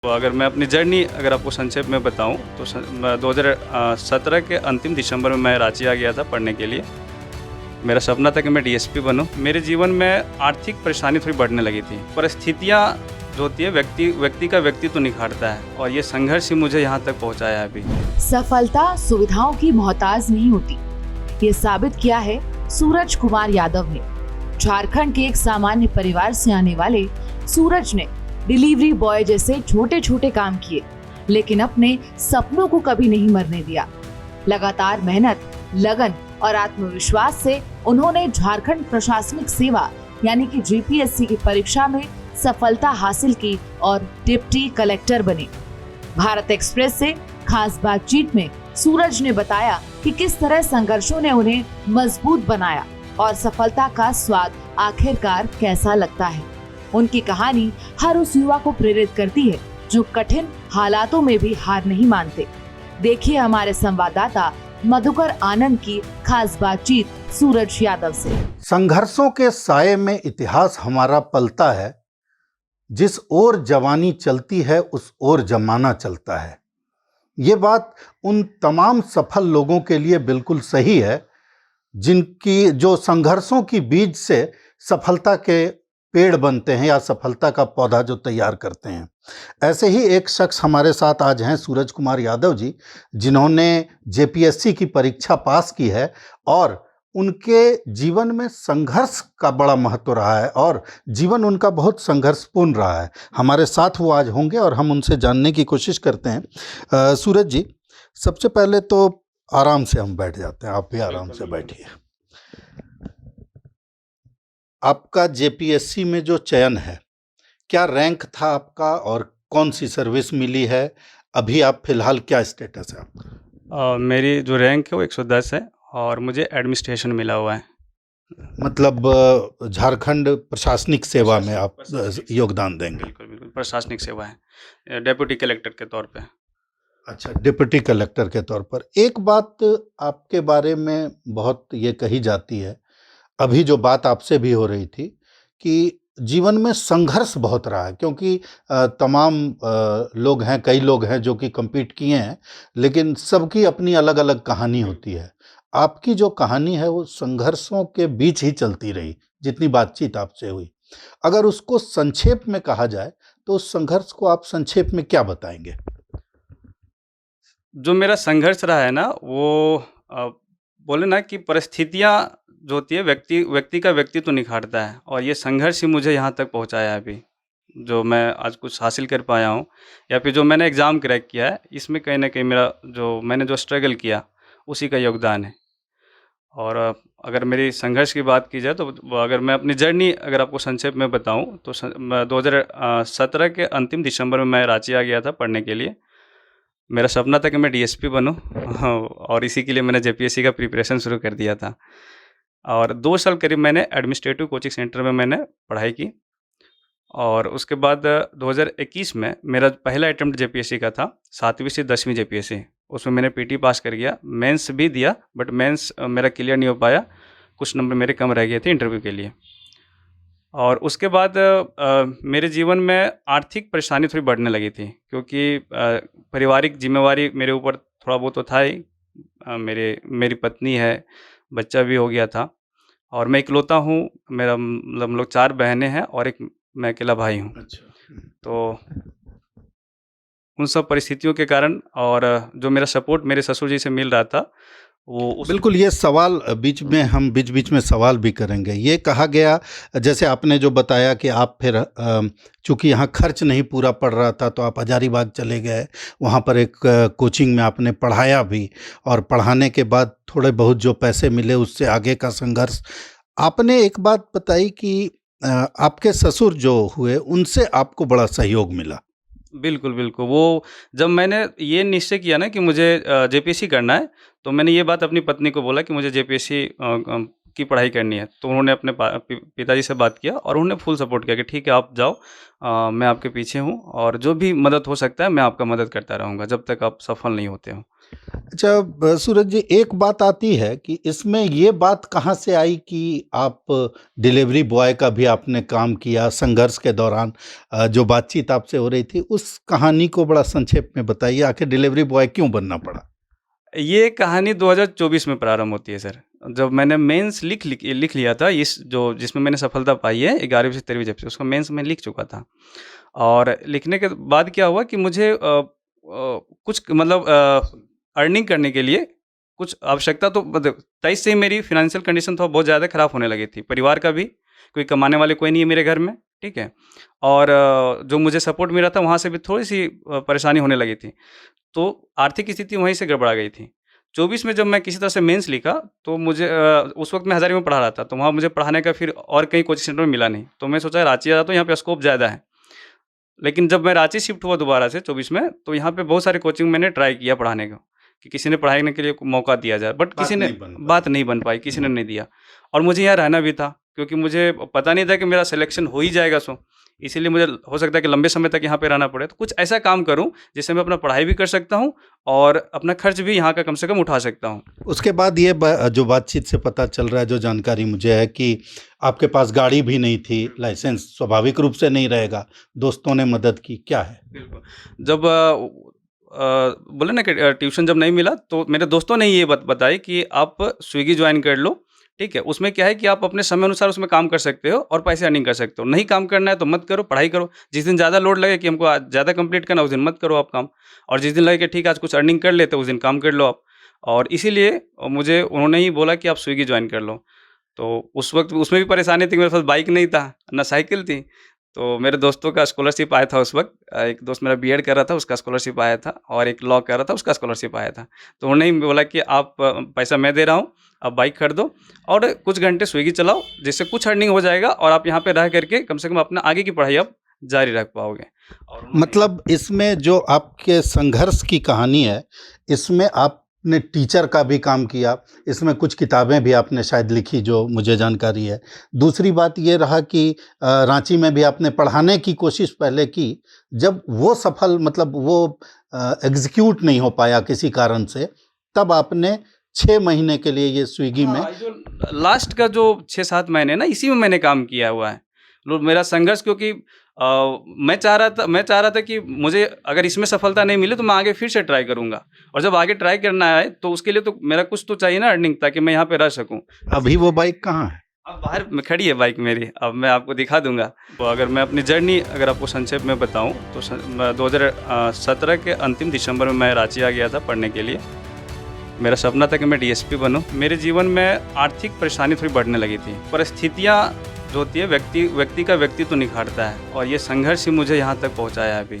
तो अगर मैं अपनी जर्नी अगर आपको संक्षेप में बताऊं तो 2017 के अंतिम दिसंबर में मैं रांची आ गया था पढ़ने के लिए। मेरा सपना था कि मैं डीएसपी बनूं। मेरे जीवन में आर्थिक परेशानी थोड़ी बढ़ने लगी थी। परिस्थितियां जो होती है व्यक्ति का व्यक्तित्व निखारता है और ये संघर्ष ही मुझे यहाँ तक पहुँचाया है अभी। सफलता सुविधाओं की मोहताज नहीं होती, ये साबित किया है सूरज कुमार यादव ने। झारखंड के एक सामान्य परिवार से आने वाले सूरज ने डिलीवरी बॉय जैसे छोटे छोटे काम किए, लेकिन अपने सपनों को कभी नहीं मरने दिया। लगातार मेहनत, लगन और आत्मविश्वास से उन्होंने झारखंड प्रशासनिक सेवा यानी कि जीपीएससी की परीक्षा में सफलता हासिल की और डिप्टी कलेक्टर बने। भारत एक्सप्रेस से खास बातचीत में सूरज ने बताया कि किस तरह संघर्षों ने उन्हें मजबूत बनाया और सफलता का स्वाद आखिरकार कैसा लगता है। उनकी कहानी हर उस युवा को प्रेरित करती है जो कठिन हालातों में भी हार नहीं मानते। देखिए हमारे संवाददाता मधुकर आनंद की खास बातचीत सूरज यादव से। संघर्षों के साये में इतिहास हमारा पलता है, जिस ओर जवानी चलती है उस ओर जमाना चलता है। ये बात उन तमाम सफल लोगों के लिए बिल्कुल सही है जिनकी जो संघर्षों की बीज से सफलता के पेड़ बनते हैं या सफलता का पौधा जो तैयार करते हैं। ऐसे ही एक शख्स हमारे साथ आज हैं, सूरज कुमार यादव जी, जिन्होंने जेपीएससी की परीक्षा पास की है और उनके जीवन में संघर्ष का बड़ा महत्व रहा है और जीवन उनका बहुत संघर्षपूर्ण रहा है। हमारे साथ वो आज होंगे और हम उनसे जानने की कोशिश करते हैं। सूरज जी, सबसे पहले तो आराम से हम बैठ जाते हैं, आप भी आराम से बैठिए। आपका जेपीएससी में जो चयन है, क्या रैंक था आपका और कौन सी सर्विस मिली है? अभी आप फिलहाल क्या स्टेटस है आपका? मेरी जो रैंक है वो 110 है और मुझे एडमिनिस्ट्रेशन मिला हुआ है। मतलब झारखंड प्रशासनिक सेवा में आप योगदान देंगे? बिल्कुल बिल्कुल, प्रशासनिक सेवा है, डेप्यूटी कलेक्टर के तौर पे। अच्छा, डिप्टी कलेक्टर के तौर पर। एक बात आपके बारे में बहुत ये कही जाती है, अभी जो बात आपसे भी हो रही थी, कि जीवन में संघर्ष बहुत रहा है, क्योंकि तमाम लोग हैं, कई लोग हैं जो कि compete किए हैं, लेकिन सबकी अपनी अलग अलग कहानी होती है। आपकी जो कहानी है वो संघर्षों के बीच ही चलती रही, जितनी बातचीत आपसे हुई। अगर उसको संक्षेप में कहा जाए तो उस संघर्ष को आप संक्षेप में क्या बताएंगे? जो मेरा संघर्ष रहा है ना, वो बोले ना कि परिस्थितियां जो होती है व्यक्ति का व्यक्तित्व तो निखारता है और ये संघर्ष ही मुझे यहाँ तक पहुँचाया है अभी। जो मैं आज कुछ हासिल कर पाया हूँ या फिर जो मैंने एग्ज़ाम क्रैक किया है, इसमें कहीं ना कहीं मैंने जो स्ट्रगल किया उसी का योगदान है। और अगर मेरी संघर्ष की बात की जाए तो अगर मैं अपनी जर्नी अगर आपको संक्षेप में बताऊं तो 2017 के अंतिम दिसंबर में मैं रांची आ गया था पढ़ने के लिए। मेरा सपना था कि मैं डीएसपी बनूं और इसी के लिए मैंने जेपीएससी का प्रिपरेशन शुरू कर दिया था। और 2 साल करीब मैंने एडमिनिस्ट्रेटिव कोचिंग सेंटर में मैंने पढ़ाई की और उसके बाद 2021 में मेरा पहला अटेम्प्ट जेपीएससी का था, 7वीं से 10वीं जेपीएससी। उसमें मैंने पीटी पास कर गया, मेंस भी दिया बट मेंस मेरा क्लियर नहीं हो पाया, कुछ नंबर मेरे कम रह गए थे इंटरव्यू के लिए। और उसके बाद मेरे जीवन में आर्थिक परेशानी थोड़ी बढ़ने लगी थी, क्योंकि पारिवारिक जिम्मेवारी मेरे ऊपर थोड़ा बहुत तो था ही। मेरी पत्नी है, बच्चा भी हो गया था और मैं इकलौता हूँ। मेरा मतलब हम लोग 4 बहनें हैं और एक मैं अकेला भाई हूँ। अच्छा। तो उन सब परिस्थितियों के कारण और जो मेरा सपोर्ट मेरे ससुर जी से मिल रहा था वो बिल्कुल, ये सवाल हम बीच बीच में सवाल भी करेंगे। ये कहा गया, जैसे आपने जो बताया कि आप फिर चूँकि यहाँ खर्च नहीं पूरा पड़ रहा था तो आप हजारीबाग चले गए, वहाँ पर एक कोचिंग में आपने पढ़ाया भी और पढ़ाने के बाद थोड़े बहुत जो पैसे मिले उससे आगे का संघर्ष। आपने एक बात बताई कि आपके ससुर जो हुए उनसे आपको बड़ा सहयोग मिला। बिल्कुल बिल्कुल, वो जब मैंने ये निश्चय किया ना कि मुझे जेपीएससी करना है, तो मैंने ये बात अपनी पत्नी को बोला कि मुझे जेपीएससी की पढ़ाई करनी है। तो उन्होंने अपने पिताजी से बात किया और उन्होंने फुल सपोर्ट किया कि ठीक है आप जाओ, मैं आपके पीछे हूँ और जो भी मदद हो सकता है मैं आपका मदद करता रहूँगा जब तक आप सफल नहीं होते हो। अच्छा सूरज जी, एक बात आती है कि इसमें ये बात कहाँ से आई कि आप डिलीवरी बॉय का भी आपने काम किया संघर्ष के दौरान। जो बातचीत आपसे हो रही थी उस कहानी को बड़ा संक्षेप में बताइए, आखिर डिलीवरी बॉय क्यों बनना पड़ा? ये कहानी 2024 में प्रारंभ होती है सर। जब मैंने मेंस लिख लिया था, इस जो जिसमें मैंने सफलता पाई है 11वीं से 13वीं जब से, उसका मेंस मैं लिख चुका था। और लिखने के बाद क्या हुआ कि मुझे कुछ मतलब अर्निंग करने के लिए कुछ आवश्यकता, तो मतलब 23 से ही मेरी फाइनेंशियल कंडीशन तो बहुत ज़्यादा ख़राब होने लगी थी। परिवार का भी, कोई कमाने वाले कोई नहीं है मेरे घर में, ठीक है? और जो मुझे सपोर्ट मिल रहा था वहाँ से भी थोड़ी-सी परेशानी होने लगी थी। तो आर्थिक स्थिति वहीं से गड़बड़ा गई थी। 24 में जब मैं किसी तरह से मेंस लिखा, तो मुझे उस वक़्त मैं हज़ारी में पढ़ा रहा था, तो वहाँ मुझे पढ़ाने का फिर और कहीं कोचिंग सेंटर में मिला नहीं। तो मैं सोचा रांची आ जाता हूँ, यहाँ पे स्कोप ज़्यादा है। लेकिन जब मैं रांची शिफ्ट हुआ दोबारा से 24 में, तो यहाँ पे बहुत सारे कोचिंग मैंने ट्राई किया पढ़ाने का, कि किसी ने पढ़ाने के लिए मौका दिया जाए, बट किसी ने बात नहीं बन पाई, किसी ने नहीं दिया। और मुझे यहाँ रहना भी था, क्योंकि मुझे पता नहीं था कि मेरा सिलेक्शन हो ही जाएगा इसीलिए मुझे हो सकता है कि लंबे समय तक यहाँ पे रहना पड़े। तो कुछ ऐसा काम करूँ जिससे मैं अपना पढ़ाई भी कर सकता हूँ और अपना खर्च भी यहाँ का कम से कम उठा सकता हूँ। उसके बाद ये जो बातचीत से पता चल रहा है, जो जानकारी मुझे है कि आपके पास गाड़ी भी नहीं थी, लाइसेंस स्वाभाविक रूप से नहीं रहेगा, दोस्तों ने मदद की, क्या है? बिल्कुल। जब बोले ना कि ट्यूशन जब नहीं मिला, तो मेरे दोस्तों ने ये बताई कि आप स्विगी ज्वाइन कर लो, ठीक है? उसमें क्या है कि आप अपने समय अनुसार उसमें काम कर सकते हो और पैसे अर्निंग कर सकते हो। नहीं काम करना है तो मत करो, पढ़ाई करो। जिस दिन ज़्यादा लोड लगे कि हमको आज ज़्यादा कंप्लीट करना, उस दिन मत करो आप काम। और जिस दिन लगे कि ठीक है आज कुछ अर्निंग कर लेते, उस दिन काम कर लो आप। और इसीलिए मुझे उन्होंने ही बोला कि आप स्विगी ज्वाइन कर लो। तो उस वक़्त उसमें भी परेशानी थी, मेरे पास बाइक नहीं था, ना साइकिल थी। तो मेरे दोस्तों का स्कॉलरशिप आया था उस वक़्त। एक दोस्त मेरा बीएड कर रहा था, उसका स्कॉलरशिप आया था, और एक लॉ कर रहा था, उसका स्कॉलरशिप आया था। तो उन्होंने ही बोला कि आप पैसा मैं दे रहा हूँ, आप बाइक खरीदो और कुछ घंटे स्विगी चलाओ, जिससे कुछ अर्निंग हो जाएगा और आप यहाँ पे रह करके कम से कम अपना आगे की पढ़ाई आप जारी रख पाओगे। और मतलब इसमें जो आपके संघर्ष की कहानी है, इसमें आपने टीचर का भी काम किया, इसमें कुछ किताबें भी आपने शायद लिखी जो मुझे जानकारी है। दूसरी बात ये रहा कि रांची में भी आपने पढ़ाने की कोशिश पहले की, जब वो सफल मतलब वो एग्जीक्यूट नहीं हो पाया किसी कारण से, तब आपने 6 महीने के लिए ये स्विगी में जो लास्ट का जो 6-7 महीने ना, इसी में मैंने काम किया हुआ है। मेरा संघर्ष, क्योंकि मैं चाह रहा था कि मुझे अगर इसमें सफलता नहीं मिली तो मैं आगे फिर से ट्राई करूँगा, और जब आगे ट्राई करना है तो उसके लिए तो मेरा कुछ तो चाहिए ना अर्निंग, ताकि मैं यहाँ पे रह सकूँ। अभी वो बाइक कहाँ है? अब बाहर में खड़ी है बाइक मेरी, अब मैं आपको दिखा दूँगा। तो अगर मैं अपनी जर्नी अगर आपको संक्षेप में बताऊँ, तो 2017 के अंतिम दिसंबर में मैं रांची आ गया था पढ़ने के लिए। मेरा सपना था कि मैं डीएसपी बनूँ। मेरे जीवन में आर्थिक परेशानी थोड़ी बढ़ने लगी थी। परिस्थितियाँ जो होती है व्यक्ति का व्यक्तित्व निखारता है, और ये संघर्ष ही मुझे यहाँ तक पहुँचाया है अभी।